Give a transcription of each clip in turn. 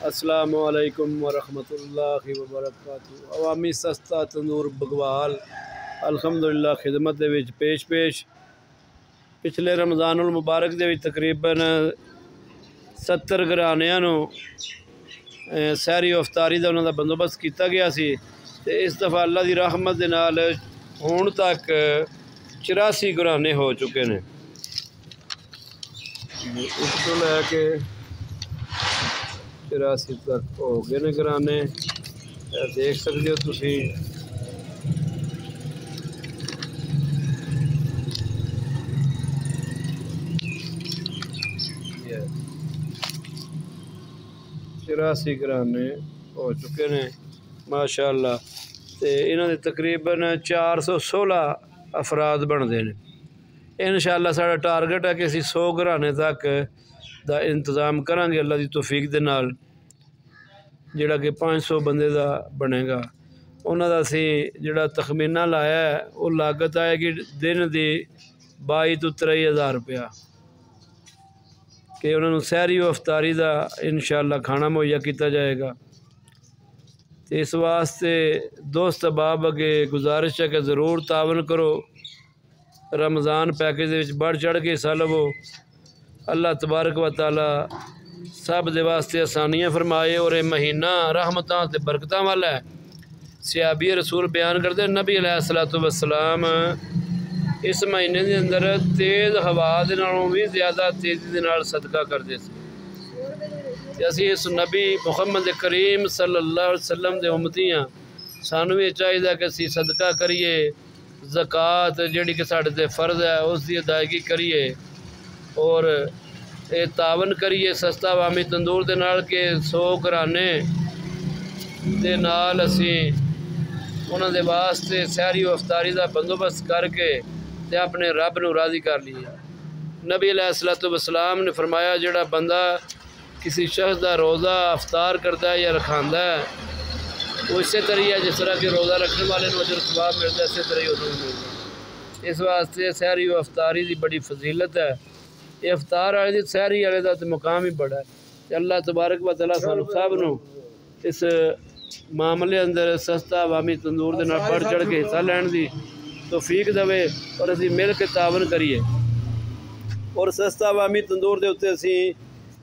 السلام علیکم ورحمۃ اللہ وبرکاتہ۔ عوامی سستا تندور بگوال الحمدللہ خدمت دے وچ پیش پچھلے رمضان المبارک دے وچ تقریباً 70 گھرانیاں نو سحری و افطاری دا انہاں دا بندوبست کیتا گیا سی تے اس دفعہ اللہ دی رحمت دے نال ہون تک 84 گھرانے ہو چکے نے۔ اس تو لے کے 84 تک ہو گئے نے گھرانے، دیکھ سکتے ہو تسی۔ چوراسی گھرانے ہو چکے نے ماشاءاللہ، تے انہاں دے تقریباً 416 افراد بندے نے۔ انشاءاللہ ساڑا ٹارگٹ ہے کہ اسی 100 گھرانے تک دا انتظام کریں گے اللہ دی توفیق دے نال، جڑا کہ 500 بندے دا بنے گا۔ انہاں دا سی جڑا تخمینہ لایا ہے وہ لاگت آئے گی دن دی 22 تو 23 ہزار روپیہ، کہ انہوں نے سحری و افطاری دا انشاءاللہ کھانا مہیا کیتا جائے گا۔ اس واسطے دوست احباب اگے گزارش ہے کہ ضرور تعاون کرو، رمضان پیکج دے وچ بڑھ چڑھ کے حصہ لو۔ اللہ تبارک و تعالی سب دے واسطے آسانیاں فرمائے، اور یہ مہینہ رحمتاں تے برکتاں والا ہے۔ صحابی رسول بیان کرتے ہیں نبی علیہ السلام اس مہینے دے اندر تیز ہوا دے نالوں بھی زیادہ تیزی دے نال صدقہ کرتے تھے۔ اسی اس نبی محمد کریم صلی اللہ علیہ وسلم دے امتی ہیں، سانو بھی چاہیے کہ اسی صدقہ کریے، زکوٰۃ جڑی کہ ساڈے تے فرض ہے اس دی ادائیگی کریے، اور اے تعاون کریے سستا عوامی تندور دے نال کہ 100 گھرانے دے نال اسی انہاں دے واسطے سحری و افطاری دا بندوبست کر کے تے اپنے رب نو راضی کر لیے۔ نبی علیہ السلام نے فرمایا جڑا بندہ کسی شخص دا روزہ افطار کرتا ہے یا رکھاندا ہے وہ اسی طرح ہے جس طرح کہ روزہ رکھنے والے نو اجر ثواب ملتا ہے، اسی طرح ہی انہوں نے ملتا۔ اس واسطے سحری و افطاری دی بڑی فضیلت ہے۔ یہ افطار والے دی سحری والے دا مقام ہی بڑا ہے۔ اللہ تبارک و تعالیٰ سانو سب نو اس معاملے اندر سستا عوامی تندور دے نال بڑھ چڑھ کے حصہ لین دی توفیق دے، اور اسی مل کے تعاون کریے۔ اور سستا عوامی تندور دے اوتے اسی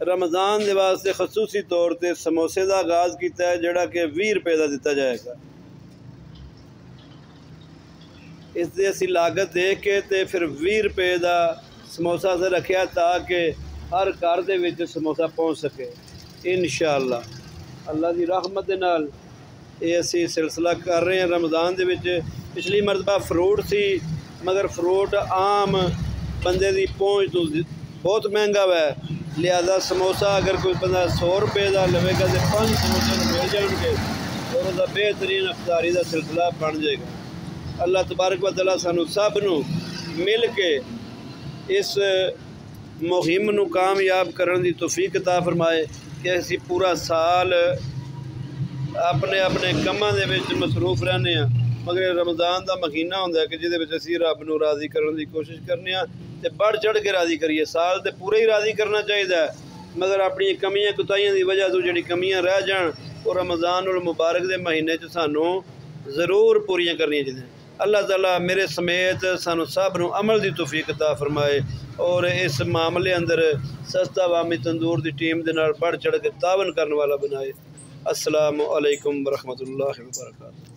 رمضان دے واسطے خصوصی طور تے سموسے دا آغاز کیتا ہے جڑا کہ 20 روپے دا دتا جائے گا۔ اس دے اسی لاگت دیکھ کے تے پھر 20 روپے دا سموسا سے رکھیا تاکہ ہر گھر دے وچ سموسا پہنچ سکے انشاءاللہ۔ اللہ دی رحمت دے نال یہ اسی سلسلہ کر رہے ہیں رمضان دے وچ۔ پچھلی مرتبہ فروٹ سی، مگر فروٹ عام بندے دی پہنچ تو بہت مہنگا ہے، لہذا سموسا اگر کوئی بندہ 100 روپے دا لوے گا تو 5 سموسے مل جان گے، اور اس کا بہترین افطاری دا سلسلہ بن جائے گا۔ اللہ تبارک و تعالیٰ سانو سب نو مل کے اس مہم نو کامیاب کرن دی توفیق عطا فرمائے کہ اسی پورا سال اپنے اپنے کماں دے وچ مصروف رہنے ہیں، مگر رمضان دا مہینہ ہوندا ہے کہ جدے وچ اسی رب نو راضی کرن دی کوشش کرنے ہیں تے بڑھ چڑھ کے راضی کریے۔ سال تے پورے ہی راضی کرنا چاہیے، مگر اپنی کمیاں کوتاہیاں دی وجہ تو جڑی کمیاں رہ جان اور رمضان المبارک دے مہینے چ سانو ضرور پوریاں کرنیاں چاہیے۔ اللہ تعالیٰ میرے سمیت سانو سب نو عمل دی توفیق عطا فرمائے، اور اس معاملے اندر سستا عوامی تندور دی ٹیم دے نال بڑھ چڑھ کے تعاون کرنے والا بنائے۔ السلام علیکم ورحمۃ اللہ وبرکاتہ۔